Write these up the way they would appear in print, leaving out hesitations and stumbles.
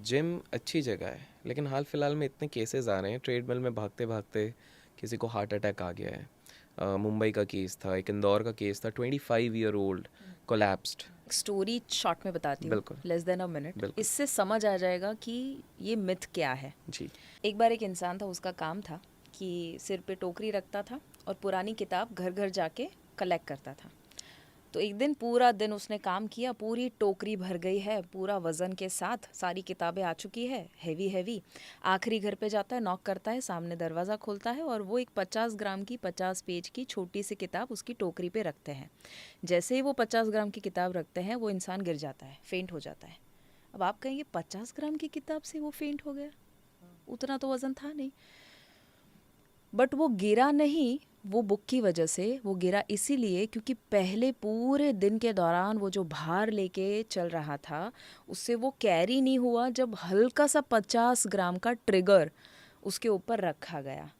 Gym अच्छी जगह है, लेकिन हाल फिलहाल में इतने केसेस आ रहे हैं, ट्रेडमिल में भागते भागते किसी को हार्ट अटैक आ गया है। मुंबई का केस था, एक इंदौर का केस था, 25-year-old कोलैप्स्ड। स्टोरी शॉर्ट में बताती हूँ, बिल्कुल लेस देन अ मिनट, बिल्कुल। इससे समझ आ जाएगा कि ये मिथ क्या है। जी। एक बार एक इंसान था, उसका काम था कि सिर पे टोकरी रखता था और पुरानी किताब घर घर जाके कलेक्ट करता था। तो एक दिन पूरा दिन उसने काम किया, पूरी टोकरी भर गई है, पूरा वज़न के साथ सारी किताबें आ चुकी है, हैवी हैवी। आखिरी घर पे जाता है, नॉक करता है, सामने दरवाज़ा खोलता है और वो एक 50 ग्राम की 50 पेज की छोटी सी किताब उसकी टोकरी पे रखते हैं। जैसे ही वो 50 ग्राम की किताब रखते हैं, वो इंसान गिर जाता है, फेंट हो जाता है। अब आप कहेंगे 50 ग्राम की किताब से वो फेंट हो गया, उतना तो वज़न था नहीं। बट वो गिरा नहीं वो बुक की वजह से, वो गिरा इसीलिए क्योंकि पहले पूरे दिन के दौरान वो जो भार लेके चल रहा था उससे वो कैरी नहीं हुआ, जब हल्का सा 50 ग्राम का ट्रिगर उसके ऊपर रखा गया।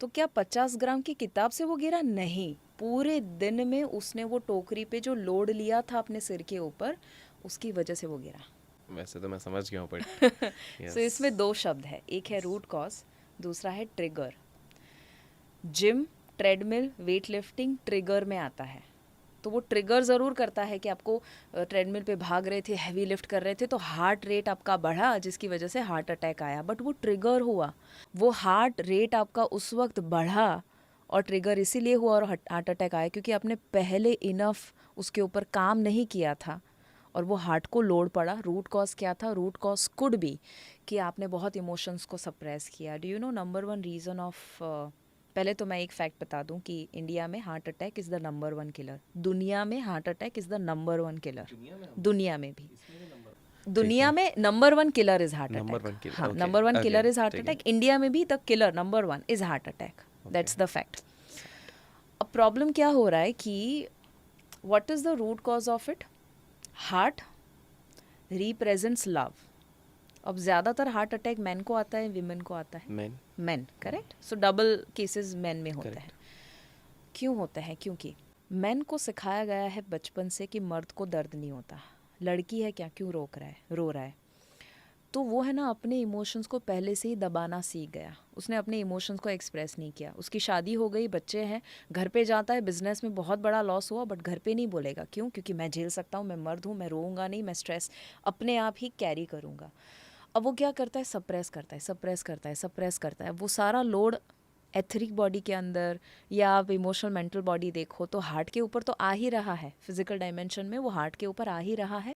तो क्या 50 ग्राम की किताब से वो गिरा? नहीं, पूरे दिन में उसने वो टोकरी पे जो लोड लिया था अपने सिर के ऊपर, उसकी वजह से वो गिरा। वैसे तो मैं समझ गया हूँ, बट सो यस। इसमें दो शब्द है, एक है रूट कॉज, दूसरा है trigger. Gym, treadmill, weight lifting trigger में आता है। तो वो ट्रिगर ज़रूर करता है कि आपको ट्रेडमिल पे भाग रहे थे, हैवी लिफ्ट कर रहे थे, तो हार्ट रेट आपका बढ़ा जिसकी वजह से हार्ट अटैक आया। बट वो ट्रिगर हुआ, वो हार्ट रेट आपका उस वक्त बढ़ा और ट्रिगर इसीलिए हुआ और हार्ट अटैक आया क्योंकि आपने पहले इनफ उसके ऊपर काम नहीं किया था और वो हार्ट को लोड पड़ा। रूट कॉज क्या था? रूट कॉज कुड बी कि आपने बहुत इमोशंस को सप्रेस किया। Do you know number one reason of, पहले तो मैं एक फैक्ट बता दूं कि इंडिया में heart attack is the number one killer. दुनिया में heart attack is the number one killer. दुनिया में भी, ठीक दुनिया है। में number one killer is heart number attack. 1 किल, हाँ, okay. Number one okay, killer is heart ठीक है। अटैक। इंडिया में भी the killer number one is heart attack. Okay. That's the fact. अब प्रॉब्लम क्या हो रहा है कि what is the root cause of it? Heart represents love. अब ज़्यादातर हार्ट अटैक मैन को आता है, विमेन को आता है? मैन। Man, correct. सो डबल केसेस मैन में होता है। करेक्ट। क्यों होता है? क्योंकि मैन को सिखाया गया है बचपन से कि मर्द को दर्द नहीं होता। लड़की है क्या, क्यों रोक रहा है, रो रहा है? तो वो है ना, अपने इमोशंस को पहले से ही दबाना सीख गया। उसने अपने इमोशंस को एक्सप्रेस नहीं किया। उसकी शादी हो गई, बच्चे हैं, घर पे जाता है, बिजनेस में बहुत बड़ा लॉस हुआ, बट घर पे नहीं बोलेगा। क्यों? क्योंकि मैं झेल सकता हूँ, मैं मर्द हूँ, मैं रोऊंगा नहीं, मैं स्ट्रेस अपने आप ही कैरी करूँगा। अब वो क्या करता है? सप्रेस करता है, सप्रेस करता है, सप्रेस करता है। वो सारा लोड एथरिक बॉडी के अंदर, या आप इमोशनल मेंटल बॉडी देखो तो हार्ट के ऊपर तो आ ही रहा है। फिजिकल डायमेंशन में वो हार्ट के ऊपर आ ही रहा है।